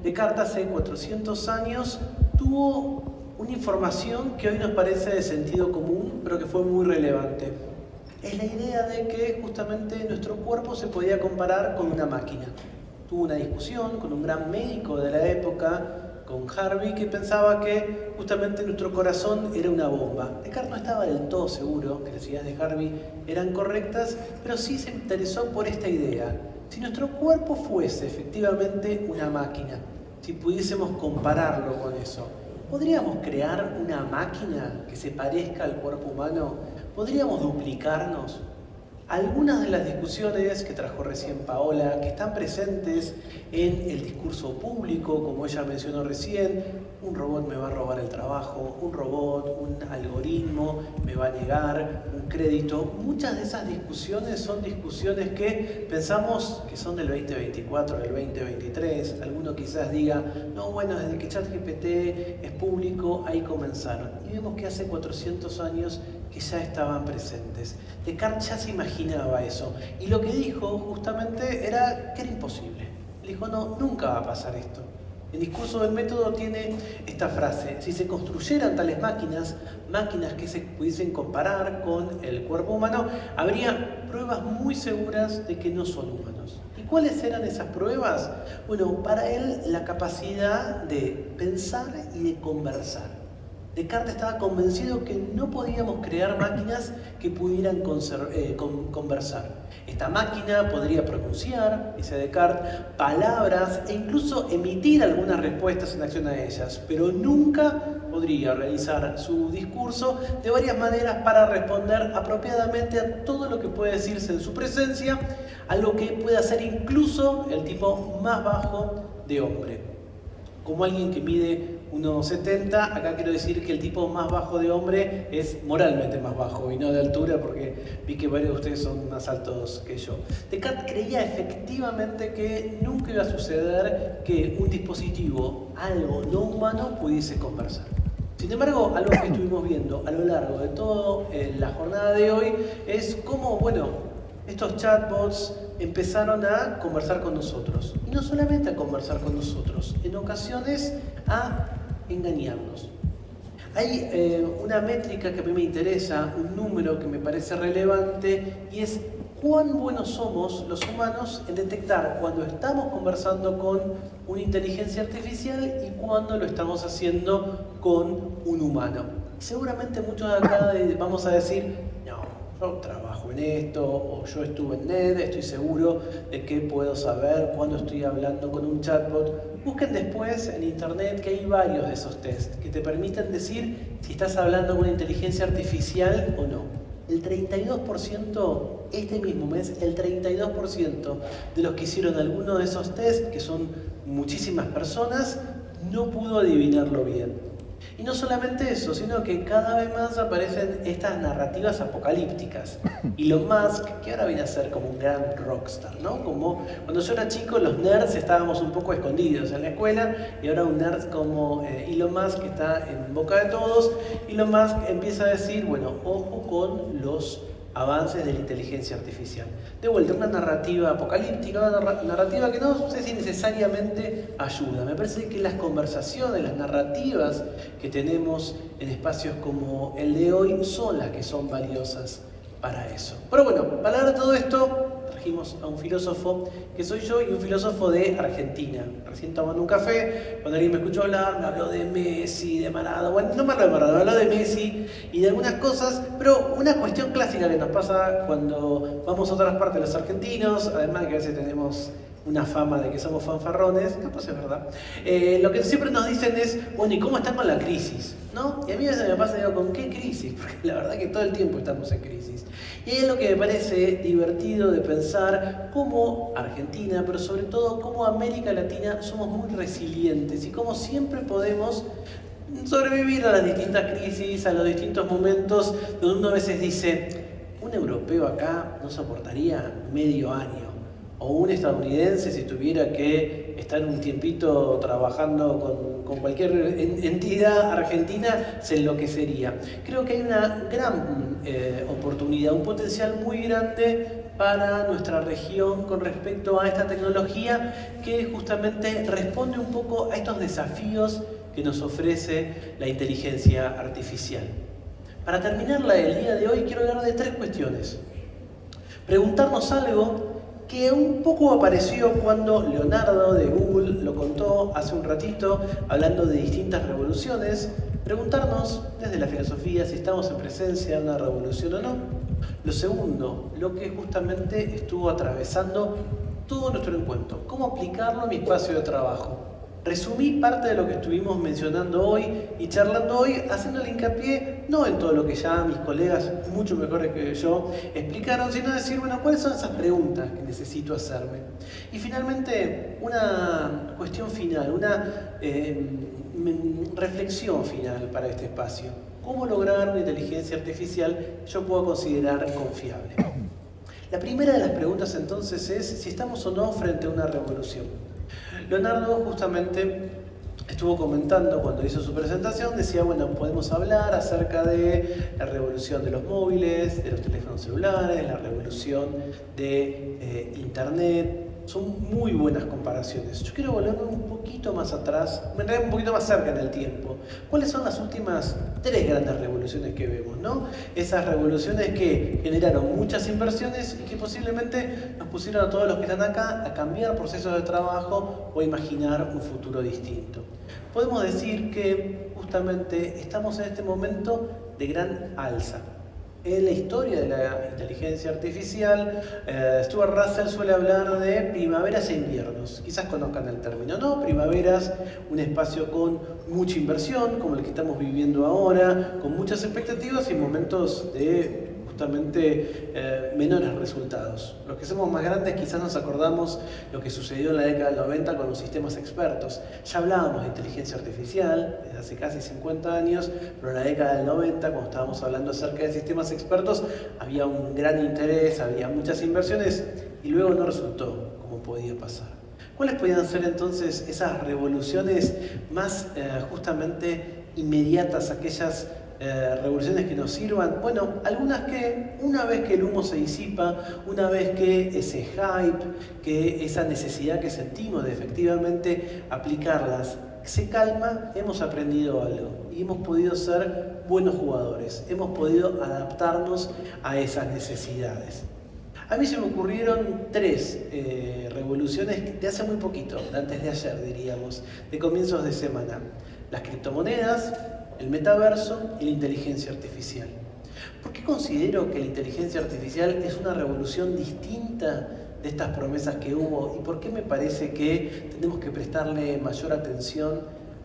Descartes hace 400 años tuvo una información que hoy nos parece de sentido común, pero que fue muy relevante. Es la idea de que justamente nuestro cuerpo se podía comparar con una máquina. Tuvo una discusión con un gran médico de la época, con Harvey, que pensaba que justamente nuestro corazón era una bomba. Descartes no estaba del todo seguro que las ideas de Harvey eran correctas, pero sí se interesó por esta idea. Si nuestro cuerpo fuese efectivamente una máquina, si pudiésemos compararlo con eso, ¿podríamos crear una máquina que se parezca al cuerpo humano? ¿Podríamos duplicarnos? Algunas de las discusiones que trajo recién Paola, que están presentes en el discurso público, como ella mencionó recién, un robot me va a robar el trabajo, un robot, un algoritmo me va a negar un crédito. Muchas de esas discusiones son discusiones que pensamos que son del 2024, del 2023. Alguno quizás diga, no, bueno, desde que ChatGPT es público, ahí comenzaron. Y vemos que hace 400 años que ya estaban presentes. Descartes ya se imaginaba eso. Y lo que dijo justamente era que era imposible. Él dijo, no, nunca va a pasar esto. El discurso del método tiene esta frase: si se construyeran tales máquinas que se pudiesen comparar con el cuerpo humano, habría pruebas muy seguras de que no son humanos. ¿Y cuáles eran esas pruebas? Bueno, para él la capacidad de pensar y de conversar. Descartes estaba convencido que no podíamos crear máquinas que pudieran conversar. Esta máquina podría pronunciar, dice Descartes, palabras e incluso emitir algunas respuestas en acción a ellas, pero nunca podría realizar su discurso de varias maneras para responder apropiadamente a todo lo que puede decirse en su presencia, a lo que puede hacer incluso el tipo más bajo de hombre. Como alguien que mide 1,70, acá quiero decir que el tipo más bajo de hombre es moralmente más bajo y no de altura, porque vi que varios de ustedes son más altos que yo. Descartes creía efectivamente que nunca iba a suceder que un dispositivo, algo no humano, pudiese conversar. Sin embargo, algo que estuvimos viendo a lo largo de toda la jornada de hoy es cómo, bueno, estos chatbots empezaron a conversar con nosotros. Y no solamente a conversar con nosotros, en ocasiones a engañarnos. Hay una métrica que a mí me interesa, un número que me parece relevante, y es cuán buenos somos los humanos en detectar cuando estamos conversando con una inteligencia artificial y cuando lo estamos haciendo con un humano. Seguramente muchos de acá vamos a decir, no, yo trabajo en esto, o yo estuve en NED, estoy seguro de que puedo saber cuando estoy hablando con un chatbot. Busquen después en internet que hay varios de esos tests que te permiten decir si estás hablando con una inteligencia artificial o no. El 32%, este mismo mes, el 32% de los que hicieron alguno de esos tests, que son muchísimas personas, no pudo adivinarlo bien. Y no solamente eso, sino que cada vez más aparecen estas narrativas apocalípticas. Elon Musk, que ahora viene a ser como un gran rockstar, ¿no? Como cuando yo era chico, los nerds estábamos un poco escondidos en la escuela, y ahora un nerd como Elon Musk, que está en boca de todos. Elon Musk empieza a decir, bueno, ojo con los avances de la inteligencia artificial. De vuelta, una narrativa apocalíptica, una narrativa que no sé si necesariamente ayuda. Me parece que las conversaciones, las narrativas que tenemos en espacios como el de hoy son las que son valiosas para eso. Pero bueno, para hablar de todo esto, trajimos a un filósofo que soy yo y un filósofo de Argentina. Recién tomando un café, cuando alguien me escuchó hablar, me habló de Messi, de Maradona. Bueno, no me habló de Maradona, me habló de Messi y de algunas cosas, pero una cuestión clásica que nos pasa cuando vamos a otras partes los argentinos, además de que a veces tenemos una fama de que somos fanfarrones, capaz es verdad. Lo que siempre nos dicen es, bueno, ¿y cómo están con la crisis? ¿No? Y a mí a veces me pasa, digo, ¿con qué crisis? Porque la verdad que todo el tiempo estamos en crisis. Y es lo que me parece divertido de pensar cómo Argentina, pero sobre todo cómo América Latina somos muy resilientes y cómo siempre podemos sobrevivir a las distintas crisis, a los distintos momentos donde uno a veces dice, un europeo acá no soportaría medio año. O un estadounidense, si tuviera que estar un tiempito trabajando con cualquier entidad argentina, se enloquecería. Creo que hay una gran oportunidad, un potencial muy grande para nuestra región con respecto a esta tecnología que justamente responde un poco a estos desafíos que nos ofrece la inteligencia artificial. Para terminarla el día de hoy quiero hablar de 3 cuestiones. Preguntarnos algo que un poco apareció cuando Leonardo de Google lo contó hace un ratito, hablando de distintas revoluciones. Preguntarnos desde la filosofía si estamos en presencia de una revolución o no. Lo segundo, lo que justamente estuvo atravesando todo nuestro encuentro, cómo aplicarlo a mi espacio de trabajo. Resumí parte de lo que estuvimos mencionando hoy y charlando hoy, haciéndole hincapié no en todo lo que ya mis colegas, mucho mejores que yo, explicaron, sino decir, bueno, ¿cuáles son esas preguntas que necesito hacerme? Y finalmente, una cuestión final, una reflexión final para este espacio. ¿Cómo lograr una inteligencia artificial que yo pueda considerar confiable? La primera de las preguntas entonces es si estamos o no frente a una revolución. Leonardo justamente estuvo comentando cuando hizo su presentación, decía, bueno, podemos hablar acerca de la revolución de los móviles, de los teléfonos celulares, la revolución de Internet. Son muy buenas comparaciones. Yo quiero volverme un poquito más atrás, un poquito más cerca en el tiempo. ¿Cuáles son las últimas 3 grandes revoluciones que vemos, ¿no? Esas revoluciones que generaron muchas inversiones y que posiblemente nos pusieron a todos los que están acá a cambiar procesos de trabajo o a imaginar un futuro distinto. Podemos decir que justamente estamos en este momento de gran alza. En la historia de la inteligencia artificial, Stuart Russell suele hablar de primaveras e inviernos. Quizás conozcan el término, ¿no? Primaveras, un espacio con mucha inversión, como el que estamos viviendo ahora, con muchas expectativas y momentos de justamente menores resultados. Los que somos más grandes quizás nos acordamos lo que sucedió en la década del 90 con los sistemas expertos. Ya hablábamos de inteligencia artificial desde hace casi 50 años, pero en la década del 90, cuando estábamos hablando acerca de sistemas expertos, había un gran interés, había muchas inversiones y luego no resultó como podía pasar. ¿Cuáles podían ser entonces esas revoluciones más justamente inmediatas, aquellas revoluciones que nos sirvan? Bueno, algunas que una vez que el humo se disipa, una vez que ese hype, que esa necesidad que sentimos de efectivamente aplicarlas se calma, hemos aprendido algo y hemos podido ser buenos jugadores, hemos podido adaptarnos a esas necesidades. A mí se me ocurrieron 3 revoluciones de hace muy poquito, de antes de ayer diríamos, de comienzos de semana. Las criptomonedas, el metaverso y la inteligencia artificial. ¿Por qué considero que la inteligencia artificial es una revolución distinta de estas promesas que hubo? ¿Y por qué me parece que tenemos que prestarle mayor atención?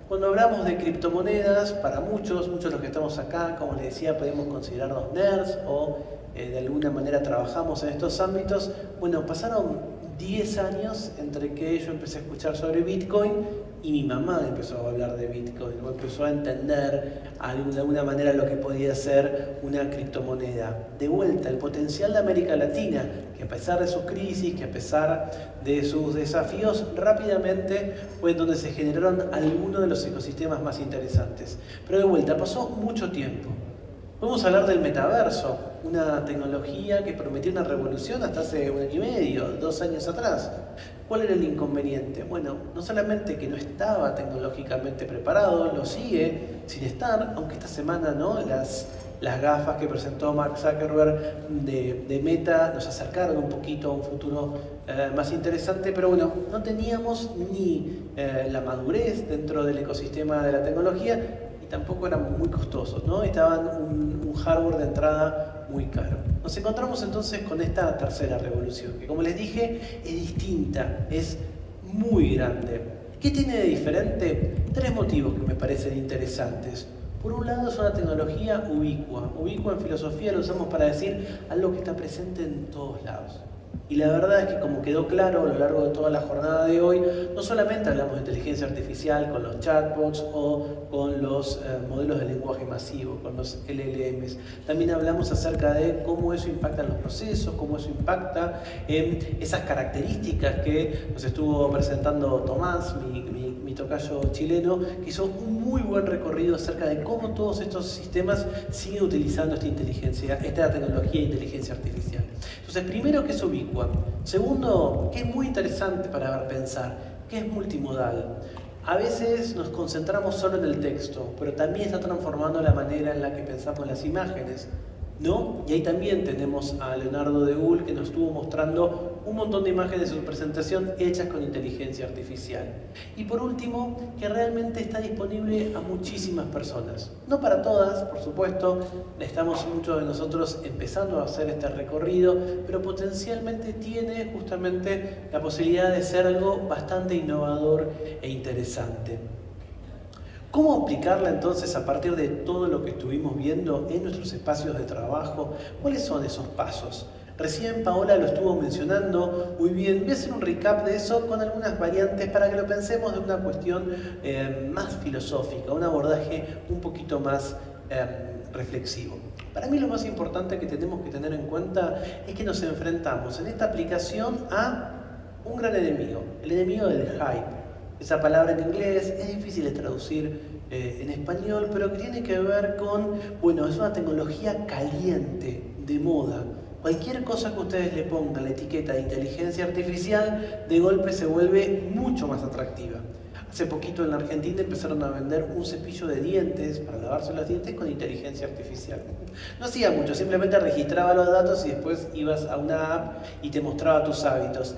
Cuando hablamos de criptomonedas, para muchos de los que estamos acá, como les decía, podemos considerarnos nerds o de alguna manera trabajamos en estos ámbitos. Bueno, pasaron 10 años entre que yo empecé a escuchar sobre Bitcoin y mi mamá empezó a hablar de Bitcoin, o empezó a entender de alguna manera lo que podía ser una criptomoneda. De vuelta, el potencial de América Latina, que a pesar de sus crisis, que a pesar de sus desafíos, rápidamente fue donde se generaron algunos de los ecosistemas más interesantes. Pero de vuelta, pasó mucho tiempo. Podemos hablar del metaverso, una tecnología que prometía una revolución hasta hace 1 año y medio, 2 años atrás. ¿Cuál era el inconveniente? Bueno, no solamente que no estaba tecnológicamente preparado, lo sigue sin estar, aunque esta semana, ¿no?, las gafas que presentó Mark Zuckerberg de Meta nos acercaron un poquito a un futuro más interesante, pero bueno, no teníamos ni la madurez dentro del ecosistema de la tecnología y tampoco eran muy costosos, ¿no? Estaban un hardware de entrada muy caro. Nos encontramos entonces con esta tercera revolución, que como les dije, es distinta, es muy grande. ¿Qué tiene de diferente? 3 motivos que me parecen interesantes. Por un lado, es una tecnología ubicua. Ubicua en filosofía lo usamos para decir algo que está presente en todos lados. Y la verdad es que, como quedó claro a lo largo de toda la jornada de hoy, no solamente hablamos de inteligencia artificial con los chatbots o con los modelos de lenguaje masivo, con los LLMs. También hablamos acerca de cómo eso impacta en los procesos, cómo eso impacta en esas características que nos estuvo presentando Tomás, mi mi tocayo chileno, que hizo un muy buen recorrido acerca de cómo todos estos sistemas siguen utilizando esta tecnología de inteligencia artificial. Entonces, primero, que es ubicua. Segundo, que es muy interesante para pensar, que es multimodal. A veces nos concentramos solo en el texto, pero también está transformando la manera en la que pensamos las imágenes, ¿no? Y ahí también tenemos a Leonardo de Gaulle, que nos estuvo mostrando un montón de imágenes de su presentación hechas con inteligencia artificial. Y por último, que realmente está disponible a muchísimas personas. No para todas, por supuesto, estamos muchos de nosotros empezando a hacer este recorrido, pero potencialmente tiene justamente la posibilidad de ser algo bastante innovador e interesante. ¿Cómo aplicarla entonces a partir de todo lo que estuvimos viendo en nuestros espacios de trabajo? ¿Cuáles son esos pasos? Recién Paola lo estuvo mencionando muy bien. Voy a hacer un recap de eso con algunas variantes para que lo pensemos de una cuestión más filosófica, un abordaje un poquito más reflexivo. Para mí lo más importante que tenemos que tener en cuenta es que nos enfrentamos en esta aplicación a un gran enemigo, el enemigo del hype. Esa palabra en inglés es difícil de traducir en español, pero que tiene que ver con, bueno, es una tecnología caliente, de moda. Cualquier cosa que ustedes le pongan la etiqueta de inteligencia artificial, de golpe se vuelve mucho más atractiva. Hace poquito en la Argentina empezaron a vender un cepillo de dientes para lavarse los dientes con inteligencia artificial. No hacía mucho, simplemente registraba los datos y después ibas a una app y te mostraba tus hábitos.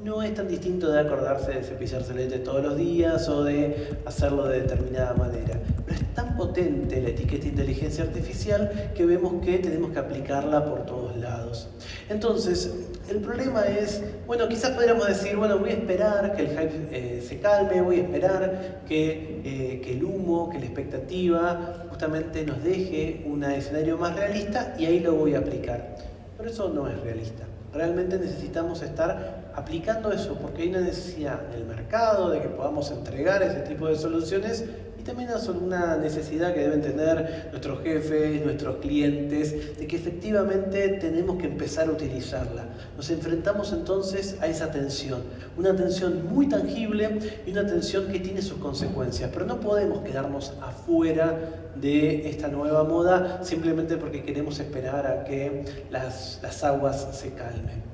No es tan distinto de acordarse de cepillarse el diente todos los días o de hacerlo de determinada manera. Pero es tan potente la etiqueta de inteligencia artificial que vemos que tenemos que aplicarla por todos lados. Entonces, el problema es, bueno, quizás podríamos decir, bueno, voy a esperar que el hype se calme, voy a esperar que el humo, que la expectativa justamente nos deje un escenario más realista y ahí lo voy a aplicar. Pero eso no es realista. Realmente necesitamos estar aplicando eso porque hay una necesidad del mercado de que podamos entregar ese tipo de soluciones y también una necesidad que deben tener nuestros jefes, nuestros clientes, de que efectivamente tenemos que empezar a utilizarla. Nos enfrentamos entonces a esa tensión, una tensión muy tangible y una tensión que tiene sus consecuencias, pero no podemos quedarnos afuera de esta nueva moda simplemente porque queremos esperar a que las aguas se calmen.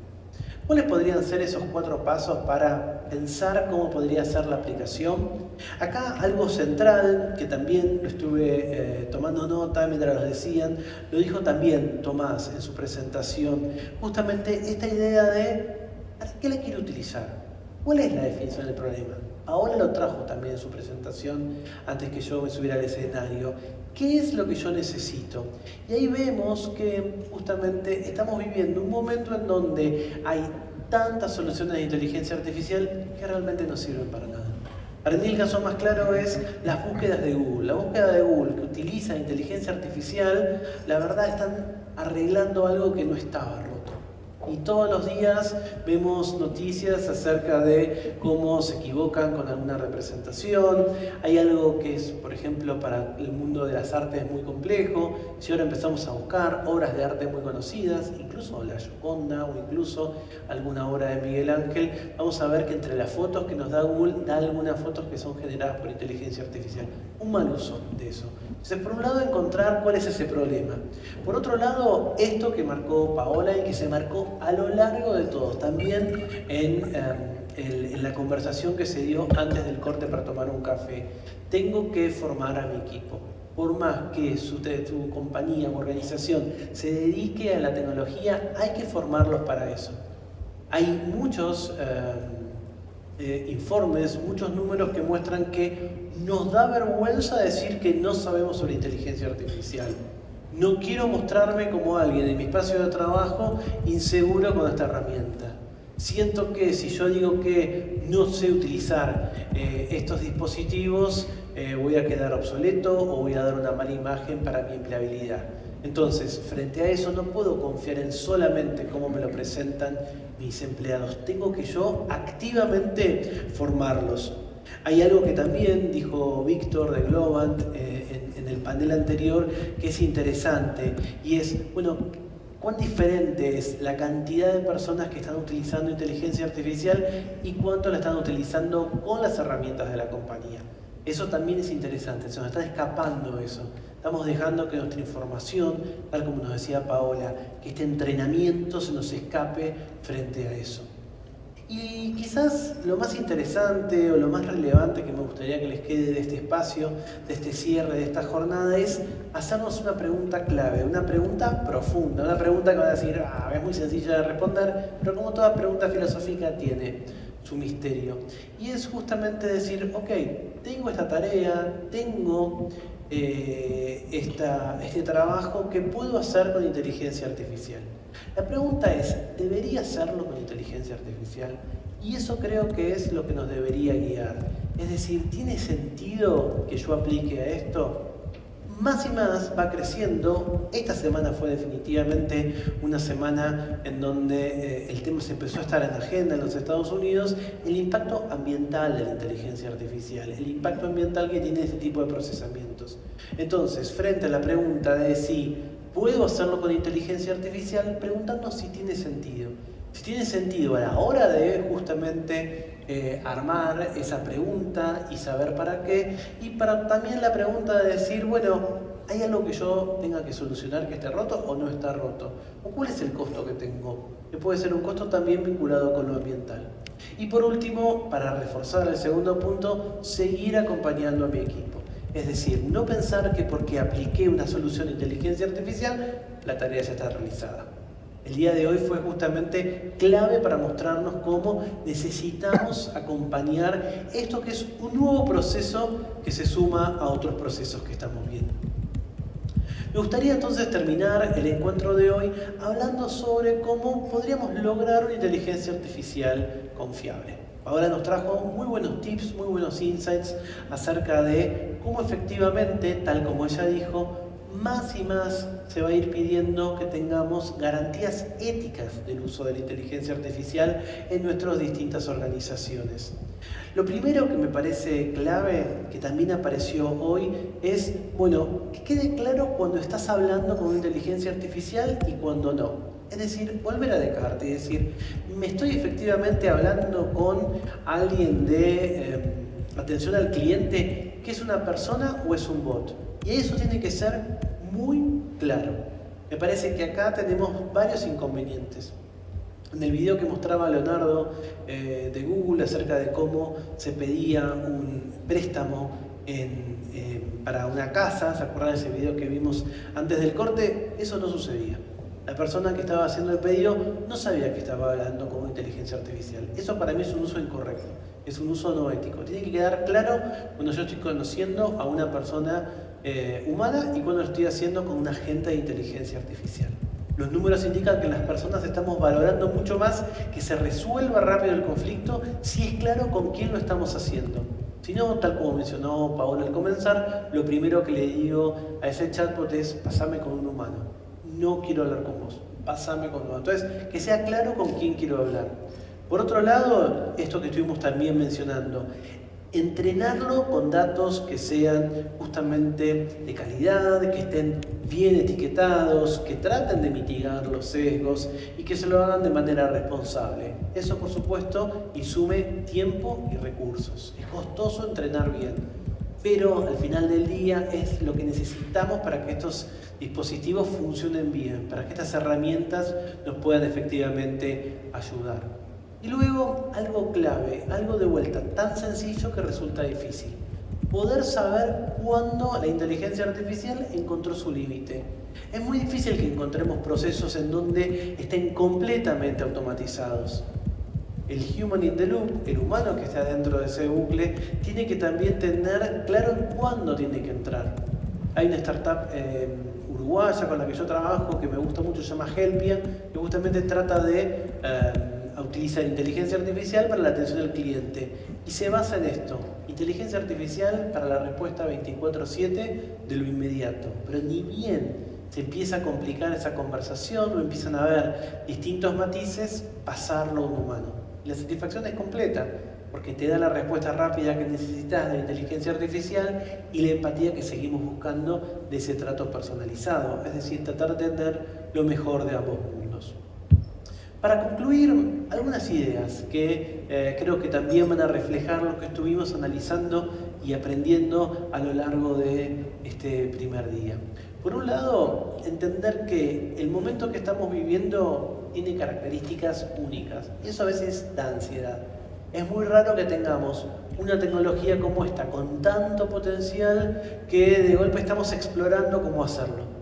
¿Cuáles podrían ser esos 4 pasos para pensar cómo podría ser la aplicación? Acá algo central, que también lo estuve tomando nota mientras lo decían, lo dijo también Tomás en su presentación, justamente esta idea de ¿para qué la quiero utilizar? ¿Cuál es la definición del problema? Ahora lo trajo también en su presentación antes que yo me subiera al escenario. ¿Qué es lo que yo necesito? Y ahí vemos que justamente estamos viviendo un momento en donde hay tantas soluciones de inteligencia artificial que realmente no sirven para nada. Para mí el caso más claro es las búsquedas de Google. La búsqueda de Google que utiliza inteligencia artificial, la verdad están arreglando algo que no estaba roto. Y todos los días vemos noticias acerca de cómo se equivocan con alguna representación. Hay algo que es, por ejemplo, para el mundo de las artes muy complejo. Si ahora empezamos a buscar obras de arte muy conocidas, incluso la Gioconda o incluso alguna obra de Miguel Ángel, vamos a ver que entre las fotos que nos da Google, da algunas fotos que son generadas por inteligencia artificial. Un mal uso de eso. Entonces, por un lado, encontrar cuál es ese problema. Por otro lado, esto que marcó Paola y que se marcó a lo largo de todos, también en la conversación que se dio antes del corte para tomar un café. Tengo que formar a mi equipo. Por más que su compañía o organización se dedique a la tecnología, hay que formarlos para eso. Hay muchos informes, muchos números que muestran que nos da vergüenza decir que no sabemos sobre inteligencia artificial. No quiero mostrarme como alguien en mi espacio de trabajo inseguro con esta herramienta. Siento que si yo digo que no sé utilizar estos dispositivos, voy a quedar obsoleto o voy a dar una mala imagen para mi empleabilidad. Entonces, frente a eso no puedo confiar en solamente cómo me lo presentan mis empleados. Tengo que yo activamente formarlos. Hay algo que también dijo Víctor de Globant en el panel anterior que es interesante y es, bueno, cuán diferente es la cantidad de personas que están utilizando inteligencia artificial y cuánto la están utilizando con las herramientas de la compañía. Eso también es interesante, se nos está escapando eso. Estamos dejando que nuestra información, tal como nos decía Paola, que este entrenamiento se nos escape frente a eso. Y quizás lo más interesante o lo más relevante que me gustaría que les quede de este espacio, de este cierre, de esta jornada, es hacernos una pregunta clave, una pregunta profunda, una pregunta que van a decir, es muy sencilla de responder, pero como toda pregunta filosófica tiene su misterio. Y es justamente decir, ok, tengo esta tarea, tengo este trabajo que puedo hacer con inteligencia artificial. La pregunta es, ¿debería hacerlo con inteligencia artificial? Y eso creo que es lo que nos debería guiar. Es decir, ¿tiene sentido que yo aplique a esto? Más y más va creciendo. Esta semana fue definitivamente una semana en donde el tema se empezó a estar en agenda en los Estados Unidos, el impacto ambiental de la inteligencia artificial, el impacto ambiental que tiene este tipo de procesamientos. Entonces, frente a la pregunta de si puedo hacerlo con inteligencia artificial, preguntarnos si tiene sentido. Si tiene sentido a la hora de justamente armar esa pregunta y saber para qué, y para también la pregunta de decir, bueno, ¿hay algo que yo tenga que solucionar que esté roto o no está roto? ¿O cuál es el costo que tengo? Que puede ser un costo también vinculado con lo ambiental. Y por último, para reforzar el segundo punto, seguir acompañando a mi equipo. Es decir, no pensar que porque apliqué una solución de inteligencia artificial, la tarea ya está realizada. El día de hoy fue justamente clave para mostrarnos cómo necesitamos acompañar esto que es un nuevo proceso que se suma a otros procesos que estamos viendo. Me gustaría entonces terminar el encuentro de hoy hablando sobre cómo podríamos lograr una inteligencia artificial confiable. Ahora nos trajo muy buenos tips, muy buenos insights acerca de cómo efectivamente, tal como ella dijo, más y más se va a ir pidiendo que tengamos garantías éticas del uso de la inteligencia artificial en nuestras distintas organizaciones. Lo primero que me parece clave, que también apareció hoy, es, bueno, que quede claro cuando estás hablando con una inteligencia artificial y cuando no. Es decir, volver a Descartes y decir, ¿me estoy efectivamente hablando con alguien de atención al cliente que es una persona o es un bot? Y eso tiene que ser muy claro. Me parece que acá tenemos varios inconvenientes. En el video que mostraba Leonardo de Google acerca de cómo se pedía un préstamo para una casa, ¿se acuerdan de ese video que vimos antes del corte? Eso no sucedía. La persona que estaba haciendo el pedido no sabía que estaba hablando con inteligencia artificial. Eso para mí es un uso incorrecto, es un uso no ético. Tiene que quedar claro cuando yo estoy conociendo a una persona humana y cuando lo estoy haciendo con un agente de inteligencia artificial. Los números indican que las personas estamos valorando mucho más que se resuelva rápido el conflicto si es claro con quién lo estamos haciendo. Si no, tal como mencionó Paola al comenzar, lo primero que le digo a ese chatbot es pasame con un humano. No quiero hablar con vos, pasame con un humano. Entonces, que sea claro con quién quiero hablar. Por otro lado, esto que estuvimos también mencionando, entrenarlo con datos que sean justamente de calidad, que estén bien etiquetados, que traten de mitigar los sesgos y que se lo hagan de manera responsable. Eso, por supuesto, insume tiempo y recursos. Es costoso entrenar bien, pero al final del día es lo que necesitamos para que estos dispositivos funcionen bien, para que estas herramientas nos puedan efectivamente ayudar. Y luego, algo clave, algo de vuelta, tan sencillo que resulta difícil. Poder saber cuándo la inteligencia artificial encontró su límite. Es muy difícil que encontremos procesos en donde estén completamente automatizados. El human in the loop, el humano que está dentro de ese bucle, tiene que también tener claro cuándo tiene que entrar. Hay una startup uruguaya con la que yo trabajo que me gusta mucho, se llama Helpia, que justamente trata de utilizar inteligencia artificial para la atención al cliente y se basa en esto, inteligencia artificial para la respuesta 24/7 de lo inmediato, pero ni bien se empieza a complicar esa conversación o empiezan a haber distintos matices, pasarlo a un humano. La satisfacción es completa, porque te da la respuesta rápida que necesitas de la inteligencia artificial y la empatía que seguimos buscando de ese trato personalizado, es decir, tratar de tener lo mejor de ambos mundos. Para concluir, algunas ideas que creo que también van a reflejar lo que estuvimos analizando y aprendiendo a lo largo de este primer día. Por un lado, entender que el momento que estamos viviendo tiene características únicas y eso a veces da ansiedad. Es muy raro que tengamos una tecnología como esta, con tanto potencial, que de golpe estamos explorando cómo hacerlo.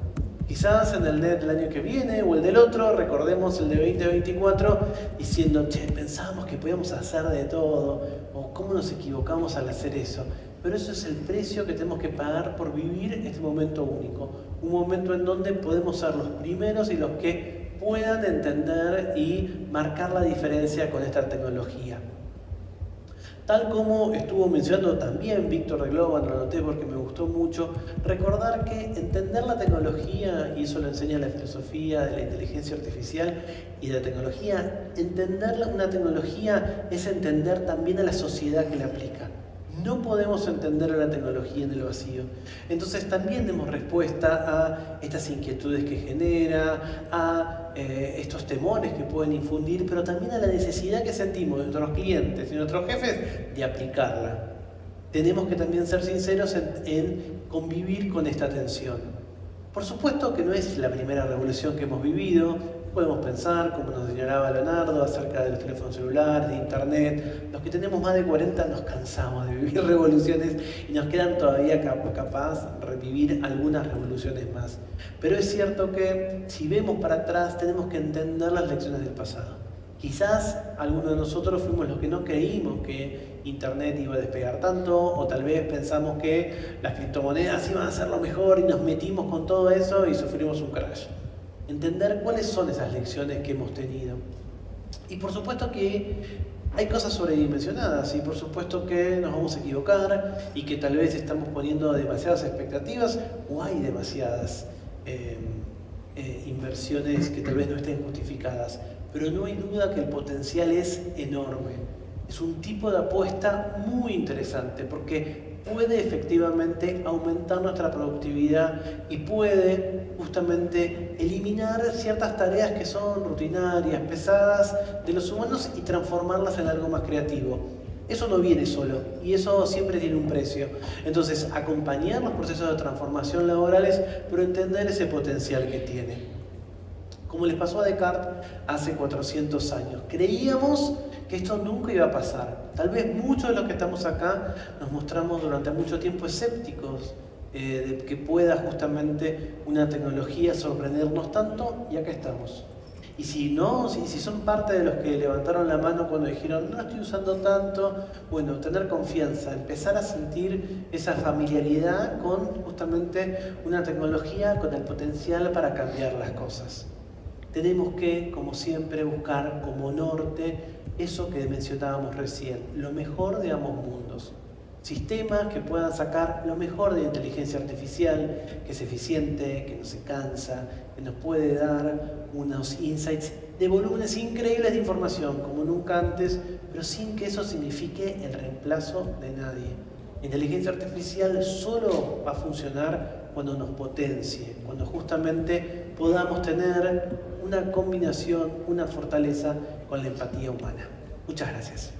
Quizás en el NET del año que viene o el del otro, recordemos el de 2024, diciendo, che, pensábamos que podíamos hacer de todo, o cómo nos equivocamos al hacer eso. Pero eso es el precio que tenemos que pagar por vivir este momento único. Un momento en donde podemos ser los primeros y los que puedan entender y marcar la diferencia con esta tecnología. Tal como estuvo mencionando también Víctor de Globan, lo anoté porque me gustó mucho, recordar que entender la tecnología, y eso lo enseña la filosofía de la inteligencia artificial y de la tecnología, entender una tecnología es entender también a la sociedad que la aplica. No podemos entender a la tecnología en el vacío. Entonces también demos respuesta a estas inquietudes que genera, a estos temores que pueden infundir, pero también a la necesidad que sentimos de nuestros clientes y nuestros jefes de aplicarla. Tenemos que también ser sinceros en convivir con esta tensión. Por supuesto que no es la primera revolución que hemos vivido. Podemos pensar, como nos señalaba Leonardo, acerca del teléfono celular, de internet. Los que tenemos más de 40 nos cansamos de vivir revoluciones y nos quedan todavía capaz revivir algunas revoluciones más. Pero es cierto que si vemos para atrás tenemos que entender las lecciones del pasado. Quizás algunos de nosotros fuimos los que no creímos que internet iba a despegar tanto, o tal vez pensamos que las criptomonedas iban a ser lo mejor y nos metimos con todo eso y sufrimos un crash. Entender cuáles son esas lecciones que hemos tenido. Y por supuesto que hay cosas sobredimensionadas y por supuesto que nos vamos a equivocar y que tal vez estamos poniendo demasiadas expectativas o hay demasiadas inversiones que tal vez no estén justificadas. Pero no hay duda que el potencial es enorme. Es un tipo de apuesta muy interesante porque puede efectivamente aumentar nuestra productividad y puede justamente eliminar ciertas tareas que son rutinarias, pesadas de los humanos y transformarlas en algo más creativo. Eso no viene solo y eso siempre tiene un precio. Entonces, acompañar los procesos de transformación laborales, pero entender ese potencial que tiene. Como les pasó a Descartes hace 400 años. Creíamos que esto nunca iba a pasar. Tal vez muchos de los que estamos acá nos mostramos durante mucho tiempo escépticos de que pueda justamente una tecnología sorprendernos tanto, y acá estamos. Y si son parte de los que levantaron la mano cuando dijeron no estoy usando tanto, bueno, tener confianza, empezar a sentir esa familiaridad con justamente una tecnología con el potencial para cambiar las cosas. Tenemos que, como siempre, buscar como norte eso que mencionábamos recién, lo mejor de ambos mundos. Sistemas que puedan sacar lo mejor de la inteligencia artificial, que es eficiente, que no se cansa, que nos puede dar unos insights de volúmenes increíbles de información, como nunca antes, pero sin que eso signifique el reemplazo de nadie. La inteligencia artificial solo va a funcionar cuando nos potencie, cuando justamente podamos tener una combinación, una fortaleza con la empatía humana. Muchas gracias.